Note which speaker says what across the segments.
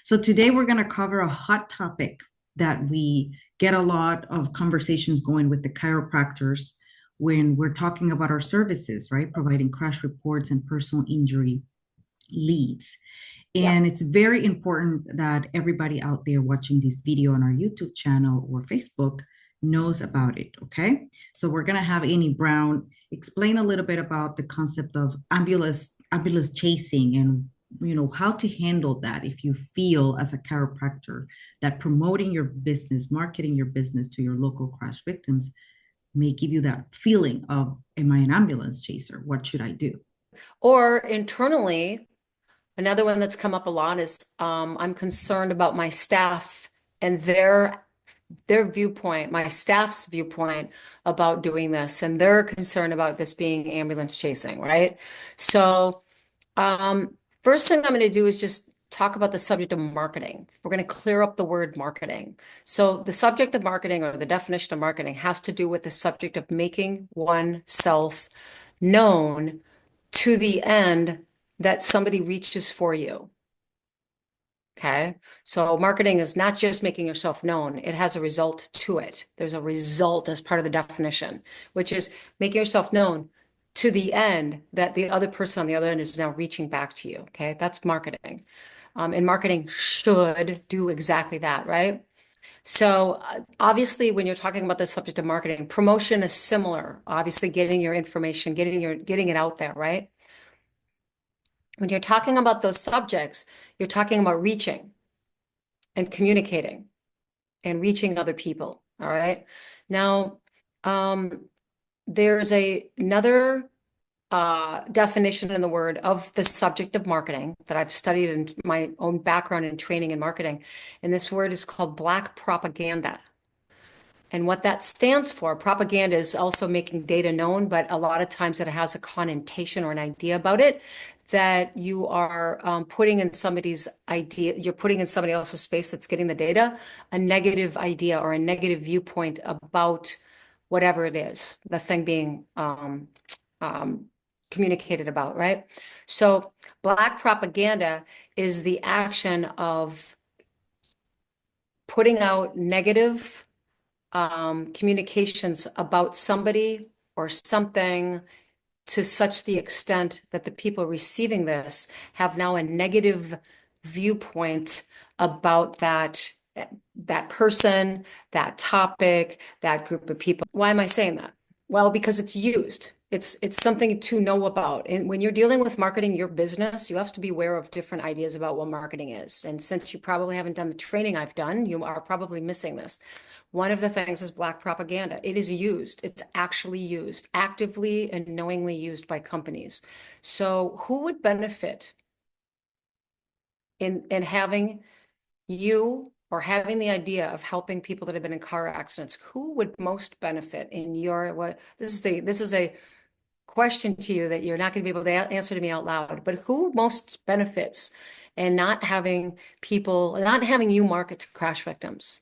Speaker 1: So today we're going to cover a hot topic that we get a lot of conversations going with the chiropractors when we're talking about our services, right? Providing crash reports and personal injury leads.
Speaker 2: Yeah.
Speaker 1: And it's very important that everybody out there watching this video on our YouTube channel or Facebook knows about it. Okay. So we're going to have Annie Brown explain a little bit about the concept of ambulance chasing and how to handle that if you feel as a chiropractor that promoting your business, marketing your business to your local crash victims may give you that feeling of, am I an ambulance chaser? What should I do?
Speaker 2: Or internally, another one that's come up a lot is I'm concerned about my staff and their viewpoint, my staff's viewpoint about doing this, and they're concerned about this being ambulance chasing, right? So, first thing I'm going to do is just talk about the subject of marketing. We're going to clear up the word marketing. So, the subject of marketing or the definition of marketing has to do with the subject of making oneself known to the end that somebody reaches for you. Okay. So marketing is not just making yourself known, it has a result to it. There's a result as part of the definition, which is making yourself known to the end that the other person on the other end is now reaching back to you. Okay. That's marketing. And marketing should do exactly that, right? So obviously, when you're talking about the subject of marketing, promotion is similar. Obviously, getting your information, getting it out there, right? When you're talking about those subjects, you're talking about reaching and communicating and reaching other people. All right. Now, um, there's another definition in the word of the subject of marketing that I've studied in my own background in training in marketing. And this word is called Black propaganda. And what that stands for, propaganda is also making data known, but a lot of times it has a connotation or an idea about it that you are putting in somebody's idea, you're putting in somebody else's space that's getting the data, a negative idea or a negative viewpoint about whatever it is, the thing being um, communicated about, right? So, Black propaganda is the action of putting out negative communications about somebody or something to such the extent that the people receiving this have now a negative viewpoint about that person, that topic, that group of people. Why am I saying that? Well, because it's used. It's something to know about. And when you're dealing with marketing your business, you have to be aware of different ideas about what marketing is. And since you probably haven't done the training I've done, you are probably missing this. One of the things is Black propaganda. It is used. It's actually used, actively and knowingly used by companies. So who would benefit in having you or having the idea of helping people that have been in car accidents? Who would most benefit in your what this is a question to you that you're not going to be able to answer to me out loud, but who most benefits in not having people, not having you market to crash victims?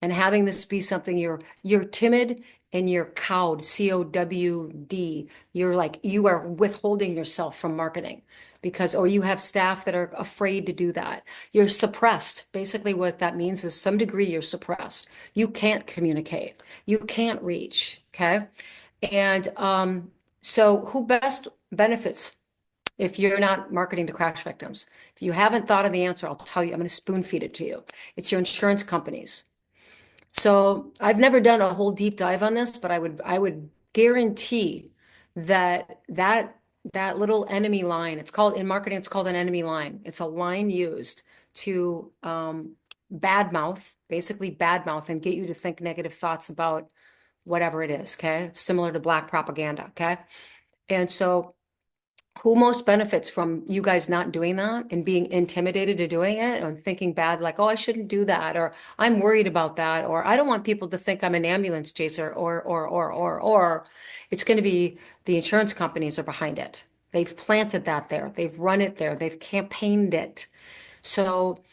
Speaker 2: And having this be something you're timid and you're cowed, COWD. You're like you are withholding yourself from marketing because or you have staff that are afraid to do that. You're suppressed. Basically what that means is some degree you're suppressed. You can't communicate. You can't reach, okay? And so who best benefits if you're not marketing to crash victims? If you haven't thought of the answer, I'll tell you, I'm going to spoon feed it to you. It's your insurance companies. So I've never done a whole deep dive on this, but I would guarantee that little enemy line, it's called in marketing, it's called an enemy line. It's a line used to badmouth, basically badmouth and get you to think negative thoughts about whatever it is. Okay. It's similar to Black propaganda. Okay. And so who most benefits from you guys not doing that and being intimidated to doing it and thinking bad, like, oh, I shouldn't do that, or I'm worried about that, or I don't want people to think I'm an ambulance chaser, or it's going to be the insurance companies are behind it. They've planted that there, they've run it there, they've campaigned it. So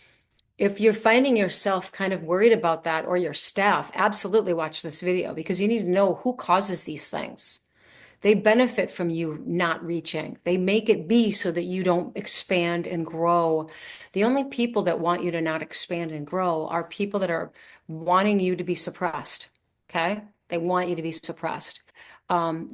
Speaker 2: if you're finding yourself kind of worried about that or your staff, absolutely watch this video because you need to know who causes these things. They benefit from you not reaching. They make it be so that you don't expand and grow. The only people that want you to not expand and grow are people that are wanting you to be suppressed. Okay? They want you to be suppressed. One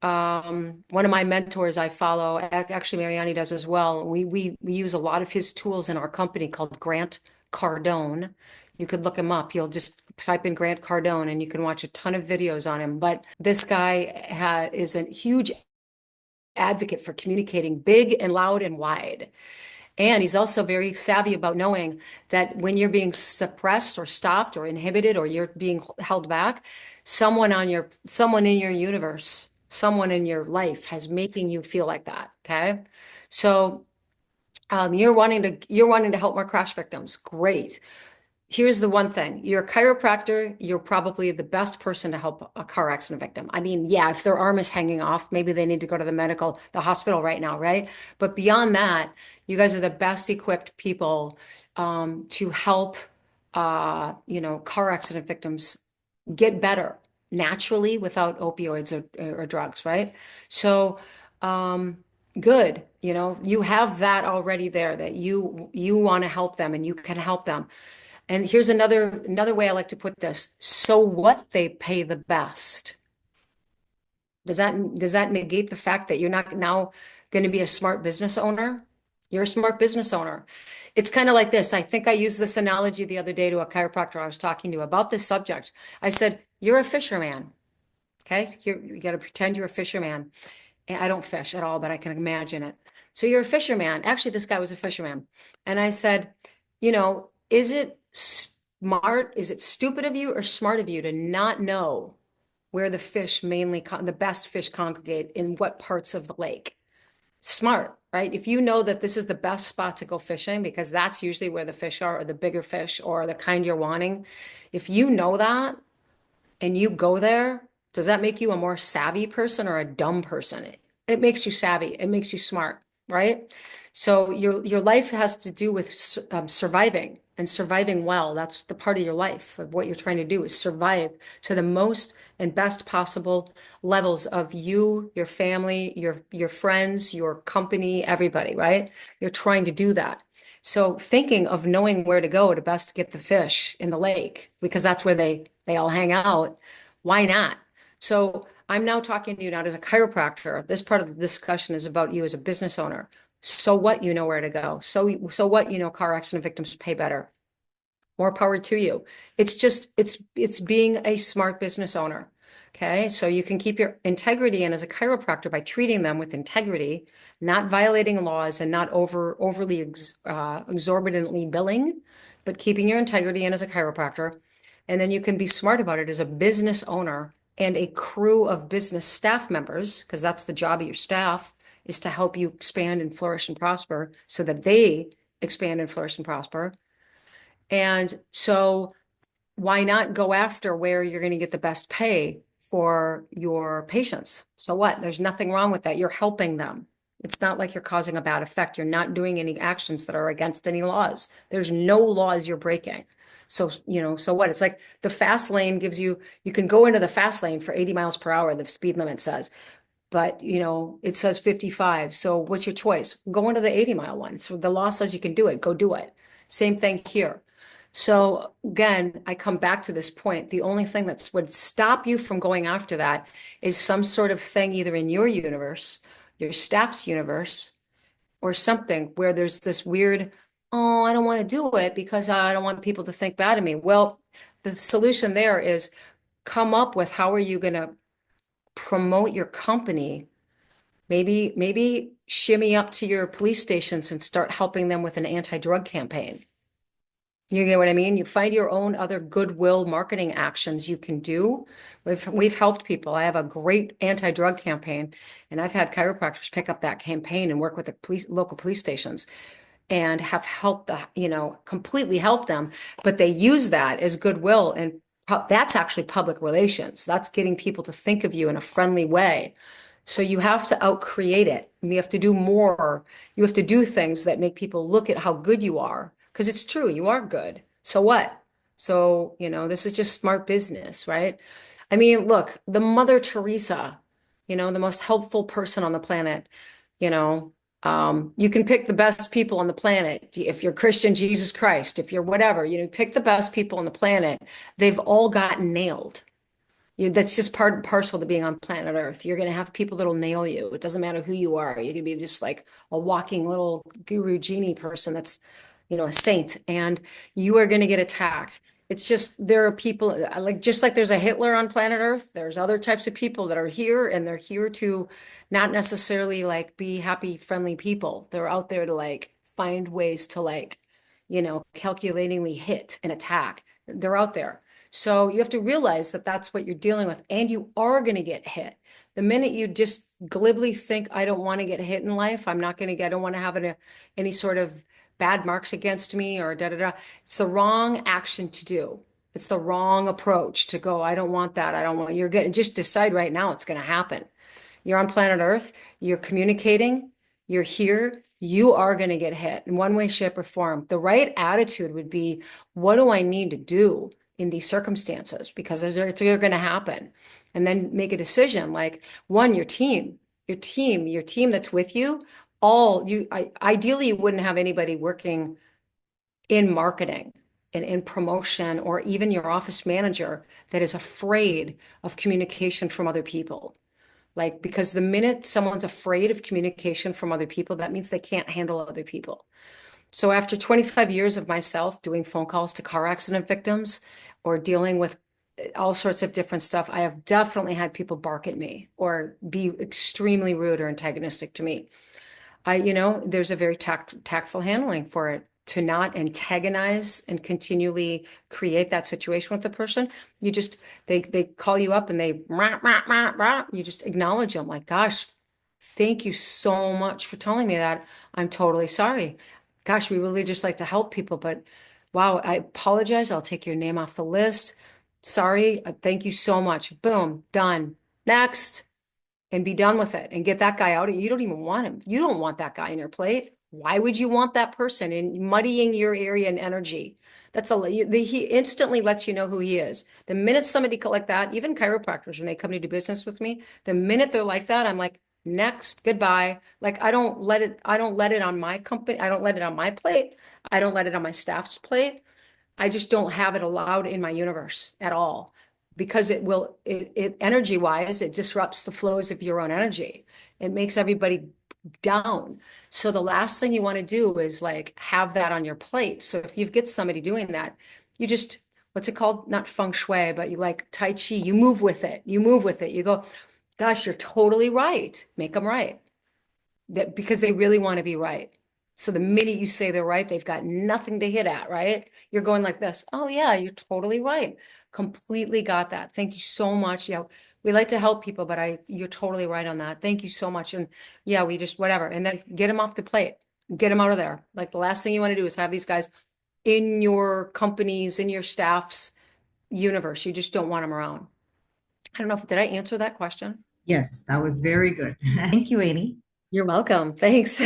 Speaker 2: of my mentors I follow, actually Mariani does as well. We use a lot of his tools in our company called Grant Cardone. You could look him up. You'll just type in Grant Cardone and you can watch a ton of videos on him. But this guy is a huge advocate for communicating big and loud and wide. And he's also very savvy about knowing that when you're being suppressed or stopped or inhibited or you're being held back, someone in your universe, someone in your life has making you feel like that. Okay. So you're wanting to help more crash victims. Great. Here's the one thing. You're a chiropractor, you're probably the best person to help a car accident victim. I mean, yeah, if their arm is hanging off, maybe they need to go to the hospital right now, right? But beyond that, you guys are the best equipped people to help car accident victims get better naturally without opioids or drugs, right? So good, you have that already there that you want to help them and you can help them. And here's another way I like to put this. So what they pay the best. Does that negate the fact that you're not now going to be a smart business owner? You're a smart business owner. It's kind of like this. I think I used this analogy the other day to a chiropractor I was talking to about this subject. I said, you're a fisherman. Okay. You got to pretend you're a fisherman. And I don't fish at all, but I can imagine it. So you're a fisherman. Actually, this guy was a fisherman. And I said, is it smart? Is it stupid of you or smart of you to not know where the best fish congregate in what parts of the lake? Smart, right? If you know that this is the best spot to go fishing, because that's usually where the fish are, or the bigger fish, or the kind you're wanting. If you know that and you go there, does that make you a more savvy person or a dumb person? It makes you savvy. It makes you smart, right? So your life has to do with surviving and surviving well. That's the part of your life of what you're trying to do is survive to the most and best possible levels of you, your family, your friends, your company, everybody, right? You're trying to do that. So thinking of knowing where to go to best get the fish in the lake, because that's where they all hang out. Why not? So I'm now talking to you not as a chiropractor. This part of the discussion is about you as a business owner. So what, you know where to go. So what, car accident victims pay better. More power to you. It's being a smart business owner. Okay. So you can keep your integrity in as a chiropractor by treating them with integrity, not violating laws and not overly exorbitantly billing, but keeping your integrity in as a chiropractor. And then you can be smart about it as a business owner and a crew of business staff members, because that's the job of your staff, is to help you expand and flourish and prosper so that they expand and flourish and prosper. And so why not go after where you're going to get the best pay for your patients? So what? There's nothing wrong with that. You're helping them. It's not like you're causing a bad effect. You're not doing any actions that are against any laws. There's no laws you're breaking. So, so what? It's like the fast lane you can go into the fast lane for 80 miles per hour, the speed limit says, but it says 55. So what's your choice? Go into the 80-mile one. So the law says you can do it. Go do it. Same thing here. So again, I come back to this point. The only thing that would stop you from going after that is some sort of thing either in your universe, your staff's universe, or something where there's this weird, oh, I don't want to do it because I don't want people to think bad of me. Well, the solution there is come up with how are you going to promote your company. Maybe shimmy up to your police stations and start helping them with an anti-drug campaign. You get what I mean? You find your own other goodwill marketing actions you can do. We've helped people. I have a great anti-drug campaign, and I've had chiropractors pick up that campaign and work with the local police stations and have helped completely helped them. But they use that as goodwill, and that's actually public relations. That's getting people to think of you in a friendly way. So you have to outcreate it. You have to do more. You have to do things that make people look at how good you are. Because it's true, you are good. So what? So, this is just smart business, right? I mean, look, the Mother Teresa, the most helpful person on the planet, you know. You can pick the best people on the planet. If you're Christian, Jesus Christ, if you're whatever, pick the best people on the planet. They've all gotten nailed. That's just part and parcel to being on planet Earth. You're going to have people that'll nail you. It doesn't matter who you are. You can be just like a walking little guru genie person that's, a saint, and you are going to get attacked. It's just there are people like just like there's a Hitler on planet Earth, there's other types of people that are here and they're here to not necessarily like be happy, friendly people. They're out there to like find ways to like, calculatingly hit and attack. They're out there. So you have to realize that that's what you're dealing with, and you are going to get hit. The minute you just glibly think, I don't want to get hit in life, I'm not going to get, I don't want to have any sort of bad marks against me or da da da. It's the wrong action to do. It's the wrong approach to go, I don't want that. I don't want, you're getting, just decide right now it's going to happen. You're on planet Earth, you're communicating, you're here, you are going to get hit in one way, shape, or form. The right attitude would be, what do I need to do in these circumstances? Because they're going to happen. And then make a decision like, one, your team that's with you, ideally, you wouldn't have anybody working in marketing and in promotion, or even your office manager that is afraid of communication from other people. Like, because the minute someone's afraid of communication from other people, that means they can't handle other people. So after 25 years of myself doing phone calls to car accident victims or dealing with all sorts of different stuff, I have definitely had people bark at me or be extremely rude or antagonistic to me. There's a very tactful handling for it to not antagonize and continually create that situation with the person. You just, they call you up and they, rah, rah, rah, rah. You just acknowledge them like, gosh, thank you so much for telling me that. I'm totally sorry. Gosh, we really just like to help people, but wow, I apologize. I'll take your name off the list. Sorry. Thank you so much. Boom, done. Next, and be done with it and get that guy out. You don't even want him. You don't want that guy in your plate. Why would you want that person in muddying your area and energy? He instantly lets you know who he is. The minute somebody like that, even chiropractors, when they come to do business with me, the minute they're like that, I'm like, next, goodbye. Like I don't let it on my company. I don't let it on my plate. I don't let it on my staff's plate. I just don't have it allowed in my universe at all because energy wise, it disrupts the flows of your own energy. It makes everybody down. So the last thing you want to do is like have that on your plate. So if you get somebody doing that, you just, what's it called? Not feng shui, but you like Tai Chi, you move with it. You move with it. You go, gosh, you're totally right. Make them right because they really want to be right. So the minute you say they're right, they've got nothing to hit at, right? You're going like this. Oh yeah, you're totally right. Completely got that. Thank you so much. Yeah, we like to help people, but you're totally right on that. Thank you so much. And yeah, we just whatever. And then get them off the plate. Get them out of there. Like the last thing you want to do is have these guys in your companies, in your staff's universe. You just don't want them around. I don't know if did I answer that question?
Speaker 1: Yes, that was very good. Thank you, Amy.
Speaker 2: You're welcome. Thanks.